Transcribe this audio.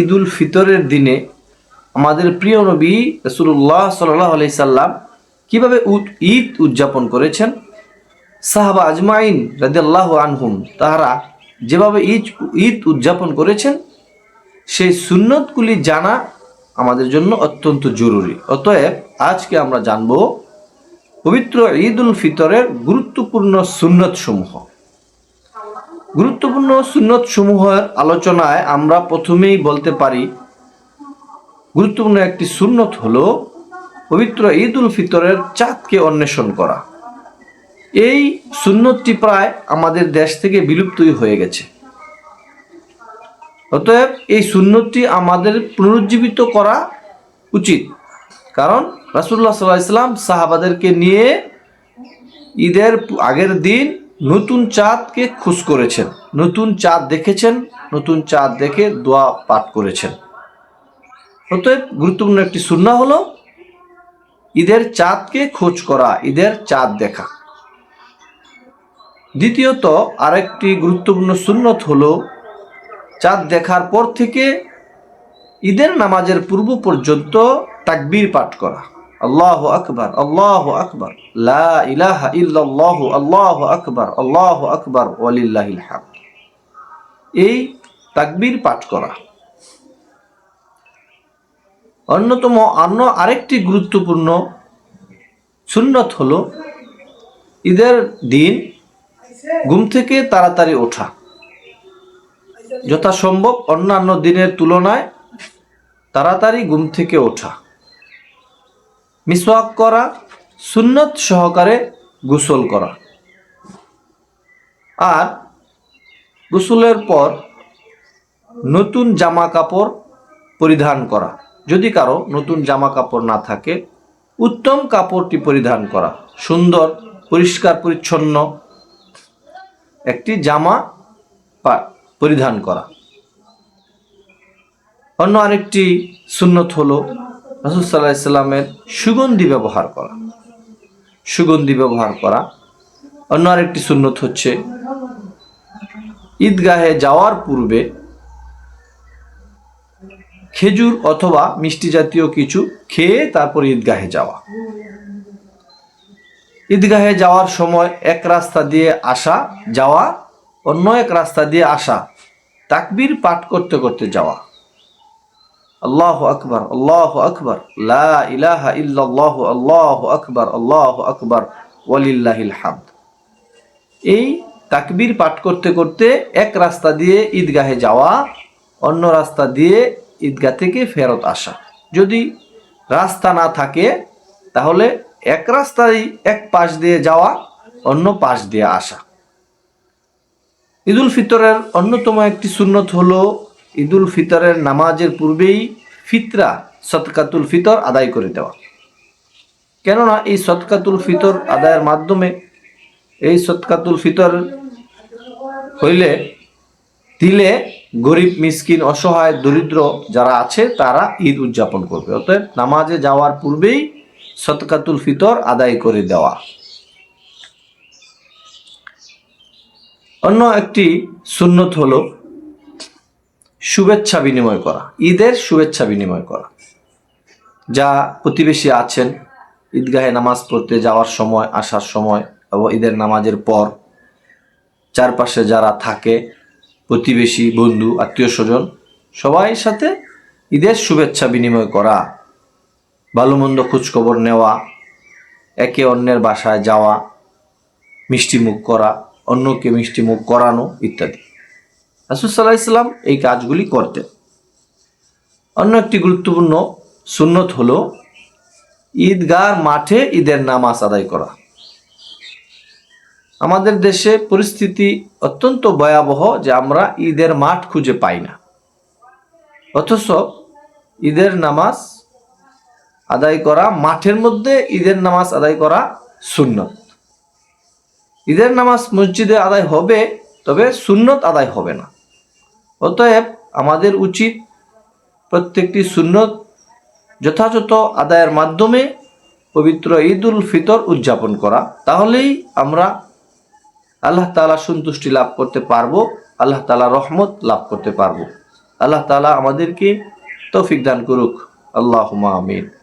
ঈদুল ফিতরের দিনে আমাদের প্রিয় নবী রাসূলুল্লাহ সাল্লাল্লাহু আলাইহি সাল্লাম কিভাবে ঈদ উদযাপন করেছেন, সাহাবা আজমাইন রাদিয়াল্লাহু আনহুম তারা যেভাবে ঈদ উদযাপন করেছেন, সেই সুন্নতগুলি জানা আমাদের জন্য অত্যন্ত জরুরি। অতএব আজকে আমরা জানব পবিত্র ঈদুল ফিতরের গুরুত্বপূর্ণ সুন্নতসমূহের আলোচনায় আমরা প্রথমেই বলতে পারি, গুরুত্বপূর্ণ একটি সুন্নত হলো পবিত্র ঈদুল ফিতরের চাঁদকে অন্বেষণ করা। এই সুন্নতটি প্রায় আমাদের দেশ থেকে বিলুপ্তই হয়ে গেছে। অতএব এই সুন্নতটি আমাদের পুনরুজ্জীবিত করা উচিত, কারণ রাসূলুল্লাহ সাল্লাল্লাহু আলাইহি ওয়াসাল্লাম সাহাবাদেরকে নিয়ে ঈদের আগের দিন নতুন চাঁদকে খোঁজ করেছেন, নতুন চাঁদ দেখেছেন, নতুন চাঁদ দেখে দোয়া পাঠ করেছেন। অতএব গুরুত্বপূর্ণ একটি সুন্নাহ হলো ঈদের চাঁদকে খোঁজ করা, ঈদের চাঁদ দেখা। দ্বিতীয়ত আরেকটি গুরুত্বপূর্ণ সুন্নত হলো চাঁদ দেখার পর থেকে ঈদের নামাজের পূর্ব পর্যন্ত তাকবীর পাঠ করা, আল্লাহু আকবার, আল্লাহু আকবার, লা ইলাহা ইল্লাল্লাহু, আল্লাহু আকবার, আল্লাহু আকবার, ওয়ালিল্লাহিল হামদ। এই তাকবীর পাঠ করা। অন্য আরেকটি গুরুত্বপূর্ণ সুন্নত হলো ঈদের দিন ঘুম থেকে তাড়াতাড়ি ওঠা, যথাসম্ভব অন্যান্য দিনের তুলনায় তাড়াতাড়ি ঘুম থেকে ওঠা, মিসওয়াক করা, সুন্নত সহকারে গোসল করা, আর গোসলের পর নতুন জামা কাপড় পরিধান করা। যদি কারো নতুন জামা কাপড় না থাকে, উত্তম কাপড়টি পরিধান করা, সুন্দর পরিষ্কার পরিচ্ছন্ন একটি জামা পরিধান করা। অন্য আরেকটি সুন্নত হলো রাসূল সাল্লাল্লাহু আলাইহি সাল্লামের সুগন্ধি ব্যবহার করা। অন্য আরেকটি সুন্নত হচ্ছে ঈদগাহে যাওয়ার পূর্বে খেজুর অথবা মিষ্টি জাতীয় কিছু খেয়ে তারপর ঈদগাহে যাওয়া। ঈদগাহে যাওয়ার সময় এক রাস্তা দিয়ে যাওয়া, অন্য এক রাস্তা দিয়ে আসা, তাকবীর পাঠ করতে করতে যাওয়া, আল্লাহু আকবার, আল্লাহু আকবার, লা ইলাহা ইল্লাল্লাহু, আল্লাহু আকবার, আল্লাহু আকবার, ওয়ালিল্লাহিল হামদ। এই তাকবীর পাঠ করতে করতে এক রাস্তা দিয়ে ঈদগাহে যাওয়া, অন্য রাস্তা দিয়ে ঈদগাহ থেকে ফেরত আসা। যদি রাস্তা না থাকে তাহলে এক রাস্তায় এক পাশ দিয়ে যাওয়া, অন্য পাশ দিয়ে আসা। ঈদুল ফিতরের অন্যতম একটি সুন্নত হলো ঈদুল ফিতরের নামাজের পূর্বেই ফিতরা সদকাতুল ফিতর আদায় করে দেওয়া। কেননা এই সদকাতুল ফিতর আদায়ের মাধ্যমে, এই সদকাতুল ফিতর দিলে গরিব, মিসকিন, অসহায়, দরিদ্র যারা আছে তারা ঈদ উদযাপন করবে। অতএব নামাজে যাওয়ার পূর্বেই সদকাতুল ফিতর আদায় করে দেওয়া। অন্য একটি সুন্নত হলো শুভেচ্ছা বিনিময় করা, ঈদের শুভেচ্ছা বিনিময় করা। যা প্রতিবেশী আছেন, ঈদগাহে নামাজ পড়তে যাওয়ার সময়, আসার সময় এবং ঈদের নামাজের পর চারপাশে যারা থাকে, প্রতিবেশী, বন্ধু, আত্মীয় স্বজন, সবাই সাথে ঈদের শুভেচ্ছা বিনিময় করা, ভালো মন্দ খোঁজখবর নেওয়া, একে অন্যের বাসায় যাওয়া, মিষ্টি মুখ করা, অন্যকে মিষ্টি মুখ করানো ইত্যাদি। রাসূল সাল্লাল্লাহু আলাইহি ওয়াসাল্লাম এই কাজগুলি করতেন। অন্য একটি গুরুত্বপূর্ণ সুন্নত হলো ঈদগাহ মাঠে ঈদের নামাজ আদায় করা। আমাদের দেশে পরিস্থিতি অত্যন্ত ভয়াবহ যে আমরা ঈদের মাঠ খুঁজে পাই না, অথচ ঈদের নামাজ আদায় করা, মাঠের মধ্যে ঈদের নামাজ আদায় করা সুন্নত। ঈদের নামাজ মসজিদে আদায় হবে, তবে সুন্নত আদায় হবে না। অতএব আমাদের উচিত প্রত্যেকটি সুন্নত যথাযথ আদায়ের মাধ্যমে পবিত্র ঈদুল ফিতর উদযাপন করা। তাহলেই আমরা আল্লাহ তাআলা সন্তুষ্টি লাভ করতে পারবো, আল্লাহ তাআলা রহমত লাভ করতে পারবো। আল্লাহ তাআলা আমাদেরকে তৌফিক দান করুক। আল্লাহুম্মা আমিন।